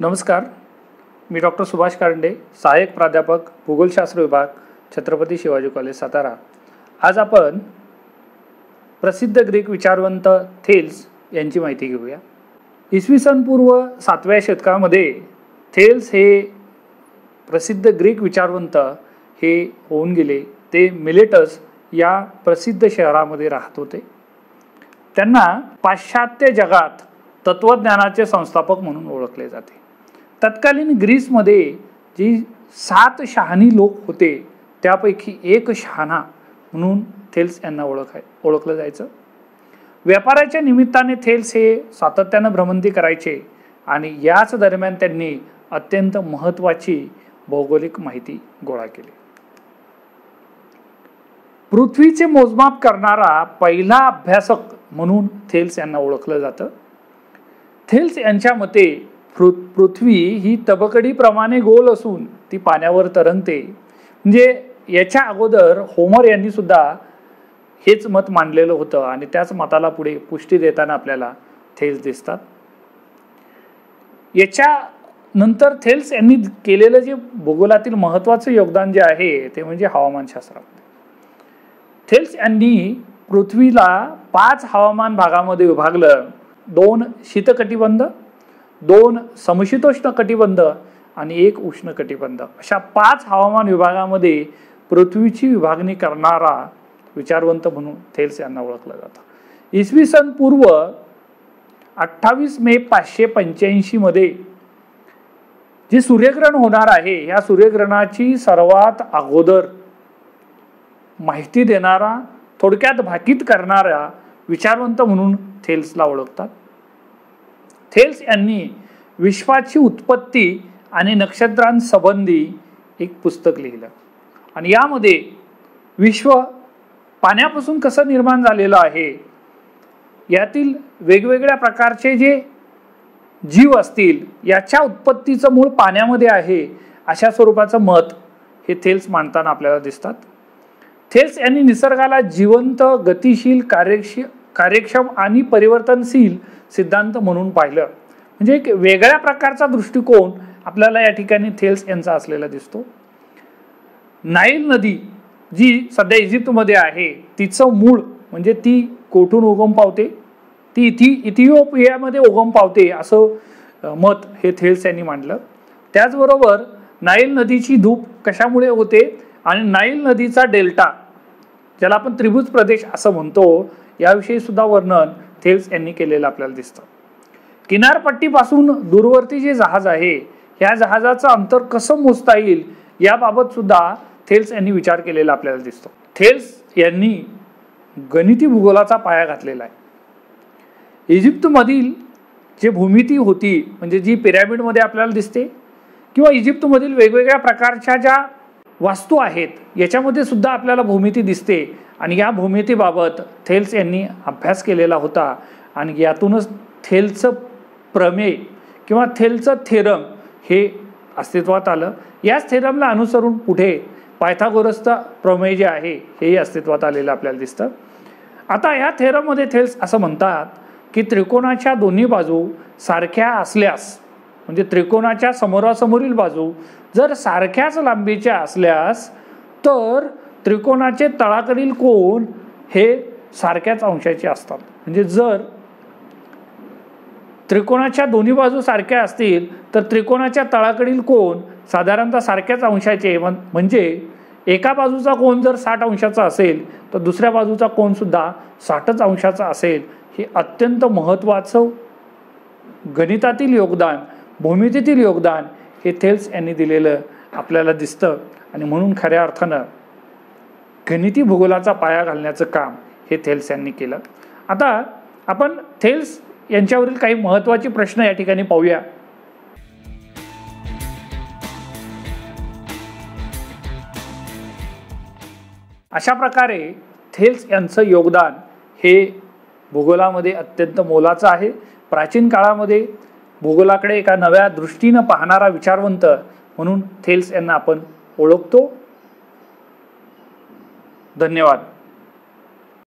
नमस्कार, मी डॉक्टर सुभाष कारंडे, सहाय्यक प्राध्यापक भूगोलशास्त्र विभाग, छत्रपती शिवाजी कॉलेज सातारा। आज आपण प्रसिद्ध ग्रीक विचारवंत थेल्स यांची माहिती घेऊया। इसवी सन पूर्व 7व्या शतकामध्ये थेल्स हे प्रसिद्ध ग्रीक विचारवंत हे होऊन गेले। ते मिलेटस या प्रसिद्ध शहरामध्ये राहत होते। त्यांना पाश्चात्य जगात तत्वज्ञानाचे संस्थापक म्हणून ओळखले जाते। तत्कालीन ग्रीसमध्ये जी 7 शहाणी लोक होते त्यापैकी एक शहाणा म्हणून थेल्स यांना ओळखलं जायचं। व्यापाराच्या निमित्ताने थेल्स हे सातत्याने भ्रमंती करायचे आणि याच दरम्यान त्यांनी अत्यंत महत्त्वाची भौगोलिक माहिती गोळा केली। पृथ्वीचे मोजमाप करणारा पहिला अभ्यासक म्हणून थेल्स यांना ओळखलं जातं। थेल्स यांच्या मते पृथ्वी ही तबकडीप्रमाणे गोल असून ती पाण्यावर तरंगते। म्हणजे याच्या अगोदर होमर यांनी सुद्धा हेच मत मांडलेलं होतं आणि त्याच मताला पुढे पुष्टी देताना आपल्याला थेल्स दिसतात। याच्या नंतर थेल्स यांनी केलेलं जे भूगोलातील महत्त्वाचं योगदान जे आहे ते म्हणजे हवामानशास्त्रात। थेल्स यांनी पृथ्वीला 5 हवामान भागामध्ये विभागलं। 2 शीतकटिबंध, 2 समशीतोष्ण कटिबंध आणि 1 उष्ण कटिबंध अशा 5 हवामान विभागामध्ये पृथ्वीची विभागणी करणारा विचारवंत म्हणून थेल्स यांना ओळखलं जातं। इसवी सन पूर्व 28 मे 585 मध्ये जे सूर्यग्रहण होणार आहे या सूर्यग्रहणाची सर्वात अगोदर माहिती देणारा, थोडक्यात भाकीत करणारा विचारवंत म्हणून थेल्सला ओळखतात। थेल्स यांनी विश्वाची उत्पत्ती आणि नक्षत्रांसंबंधी एक पुस्तक लिहिलं आणि यामध्ये विश्व पाण्यापासून कसं निर्माण झालेलं आहे, यातील वेगवेगळ्या प्रकारचे जे जीव असतील याच्या उत्पत्तीचं मूळ पाण्यामध्ये आहे अशा स्वरूपाचं मत हे थेल्स मांडताना आपल्याला दिसतात। थेल्स यांनी निसर्गाला जिवंत, गतिशील, कार्यक्षम आणि परिवर्तनशील सिद्धांत म्हणून पाहिलं। म्हणजे एक वेगळ्या प्रकारचा दृष्टिकोन आपल्याला या ठिकाणी थेल्स यांचा असलेला दिसतो। नाईल नदी जी सध्या इजिप्तमध्ये आहे तिचं मूळ म्हणजे ती कोठून उगम पावते, ती इथिओपियामध्ये उगम पावते असं मत हे थेल्स यांनी मांडलं। त्याचबरोबर नाईल नदीची धूप कशामुळे होते आणि नाईल नदीचा डेल्टा ज्याला आपण त्रिभुज प्रदेश असं म्हणतो याविषयी सुद्धा वर्णन थेल्स यांनी केलेलं आपल्याला दिसतं। किनारपट्टीपासून दूरवर्ती जे जहाज आहे या जहाजाचं अंतर कसं मोजता येईल याबाबत सुद्धा थेल्स यांनी विचार केलेला आपल्याला दिसतो। थेल्स यांनी गणिती भूगोलाचा पाया घातलेला आहे। इजिप्तमधील जे भूमिती होती म्हणजे जी पिरॅमिडमध्ये आपल्याला दिसते किंवा इजिप्तमधील वेगवेगळ्या प्रकारच्या ज्या वास्तू आहेत याच्यामध्ये सुद्धा आपल्याला भूमिती दिसते आणि या भूमितीबाबत थेल्स यांनी अभ्यास केलेला होता आणि यातूनच थेल्सचं प्रमेय किंवा थेल्सचं थेरम हे अस्तित्वात आलं। याच थेरमला अनुसरून पुढे पायथागोरसचं प्रमेय जे आहे हेही अस्तित्वात आलेलं आपल्याला दिसतं। आता या थेरममध्ये थेल्स असं म्हणतात की त्रिकोणाच्या दोन्ही बाजू सारख्या असल्यास म्हणजे त्रिकोणाच्या समोरासमोरील बाजू जर सारख्याच लांबीच्या असल्यास तर त्रिकोणाचे तळाकडील कोन हे सारख्याच अंशाचे असतात। म्हणजे जर त्रिकोणाच्या दोन्ही बाजू सारख्या असतील तर त्रिकोणाच्या तळाकडील कोन साधारणतः सारख्याच अंशाचे, म्हणजे एका बाजूचा कोन जर 60 अंशाचा असेल तर दुसऱ्या बाजूचा कोन सुद्धा 60च अंशाचा असेल। हे अत्यंत महत्त्वाचं गणितातील योगदान, भूमितीतील योगदान हे थेल्स यांनी दिलेलं आपल्याला दिसतं आणि म्हणून खऱ्या अर्थानं गणिती भूगोलाचा पाया घालण्याचं काम हे थेल्स यांनी केलं। आता आपण थेल्स यांच्यावरील काही महत्त्वाचे प्रश्न या ठिकाणी पाहूया। अशा प्रकारे थेल्स यांचं योगदान हे भूगोलामध्ये अत्यंत मोलाचं आहे। प्राचीन काळामध्ये भूगोलाकडे एका नव्या दृष्टीने पाहणारा विचारवंत म्हणून थेल्स यांना आपण ओळखतो। धन्यवाद।